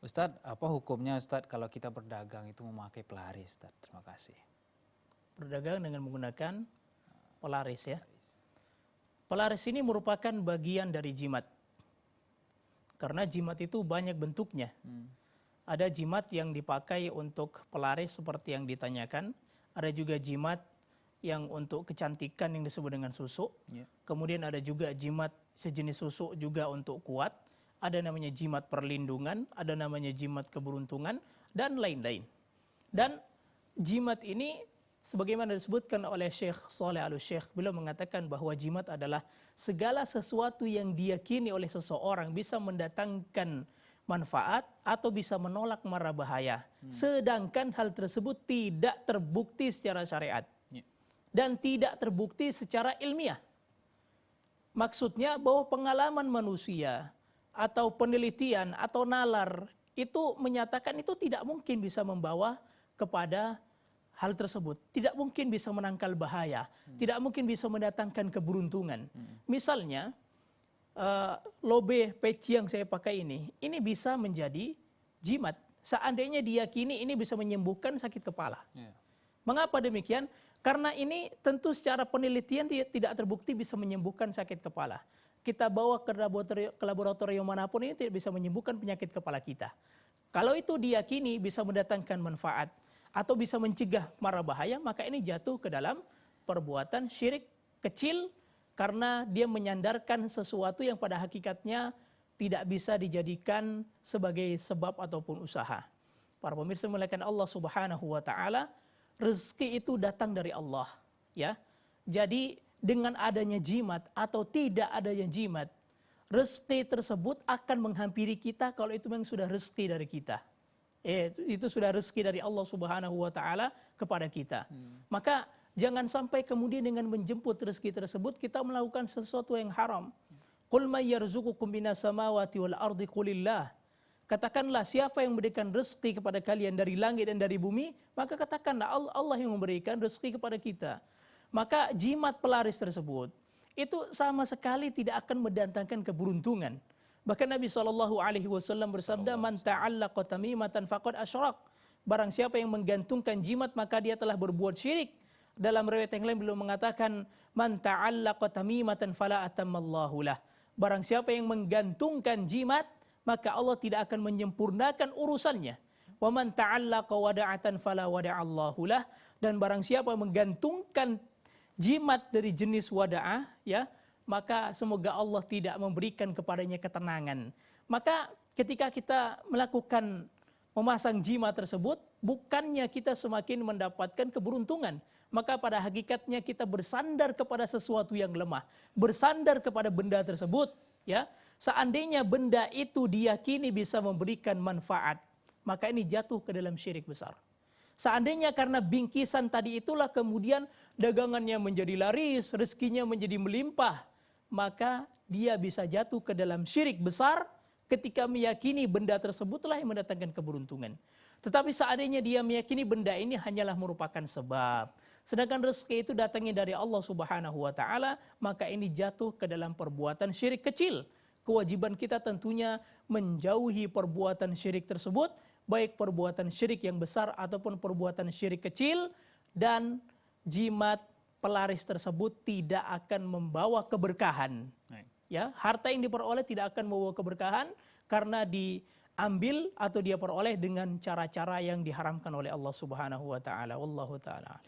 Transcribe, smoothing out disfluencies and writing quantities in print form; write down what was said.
Ustadz, apa hukumnya Ustadz kalau kita berdagang itu memakai pelaris, Ustadz? Terima kasih. Berdagang dengan menggunakan pelaris ya. Pelaris ini merupakan bagian dari jimat. Karena jimat itu banyak bentuknya. Ada jimat yang dipakai untuk pelaris seperti yang ditanyakan. Ada juga jimat yang untuk kecantikan yang disebut dengan susuk. Kemudian ada juga jimat sejenis susuk juga untuk kuat. Ada namanya jimat perlindungan, ada namanya jimat keberuntungan, dan lain-lain. Dan jimat ini sebagaimana disebutkan oleh Syekh Shalih Al-Syekh, beliau mengatakan bahwa jimat adalah segala sesuatu yang diyakini oleh seseorang bisa mendatangkan manfaat atau bisa menolak mara bahaya. Sedangkan hal tersebut tidak terbukti secara syariat. Dan tidak terbukti secara ilmiah. Maksudnya bahwa pengalaman manusia atau penelitian atau nalar itu menyatakan itu tidak mungkin bisa membawa kepada hal tersebut, tidak mungkin bisa menangkal bahaya, tidak mungkin bisa mendatangkan keberuntungan. Misalnya lobe peci yang saya pakai ini bisa menjadi jimat. Seandainya diyakini ini bisa menyembuhkan sakit kepala. Mengapa demikian? Karena ini tentu secara penelitian tidak terbukti bisa menyembuhkan sakit kepala. Kita bawa ke laboratorium manapun ini tidak bisa menyembuhkan penyakit kepala kita. Kalau itu diyakini bisa mendatangkan manfaat atau bisa mencegah mara bahaya, maka ini jatuh ke dalam perbuatan syirik kecil karena dia menyandarkan sesuatu yang pada hakikatnya tidak bisa dijadikan sebagai sebab ataupun usaha. Para pemirsa muliakan Allah Subhanahu wa taala, rezeki itu datang dari Allah, ya. Jadi dengan adanya jimat atau tidak adanya jimat, rezeki tersebut akan menghampiri kita kalau itu memang sudah rezeki dari kita. Itu sudah rezeki dari Allah Subhanahu wa taala kepada kita. Maka jangan sampai kemudian dengan menjemput rezeki tersebut kita melakukan sesuatu yang haram. Qul may yarzuqukum minas samawati wal ardi qulillah. Katakanlah siapa yang memberikan rezeki kepada kalian dari langit dan dari bumi, maka katakanlah Allah yang memberikan rezeki kepada kita. Maka jimat pelaris tersebut itu sama sekali tidak akan mendatangkan keberuntungan. Bahkan Nabi SAW bersabda, "Man ta'allaqa tamimatan faqad asyrak." Barang siapa yang menggantungkan jimat maka dia telah berbuat syirik. Dalam riwayat yang lain beliau mengatakan, "Man ta'allaqa tamimatan fala atammallahu lah." Barang siapa yang menggantungkan jimat maka Allah tidak akan menyempurnakan urusannya. Wa man ta'allaqa wada'atan fala wada'allahu lah. Dan barang siapa yang menggantungkan jimat dari jenis wada'ah, ya, maka semoga Allah tidak memberikan kepadanya ketenangan. Maka ketika kita melakukan memasang jimat tersebut, bukannya kita semakin mendapatkan keberuntungan, maka pada hakikatnya kita bersandar kepada sesuatu yang lemah, bersandar kepada benda tersebut, ya. Seandainya benda itu diyakini bisa memberikan manfaat, maka ini jatuh ke dalam syirik besar. Seandainya karena bingkisan tadi itulah kemudian dagangannya menjadi laris, rezekinya menjadi melimpah, maka dia bisa jatuh ke dalam syirik besar ketika meyakini benda tersebutlah yang mendatangkan keberuntungan. Tetapi seandainya dia meyakini benda ini hanyalah merupakan sebab, sedangkan rezeki itu datangnya dari Allah Subhanahu wa taala, maka ini jatuh ke dalam perbuatan syirik kecil. Kewajiban kita tentunya menjauhi perbuatan syirik tersebut, baik perbuatan syirik yang besar ataupun perbuatan syirik kecil, dan jimat pelaris tersebut tidak akan membawa keberkahan. Ya, harta yang diperoleh tidak akan membawa keberkahan karena diambil atau dia peroleh dengan cara-cara yang diharamkan oleh Allah Subhanahu wa taala. Wallahu taala.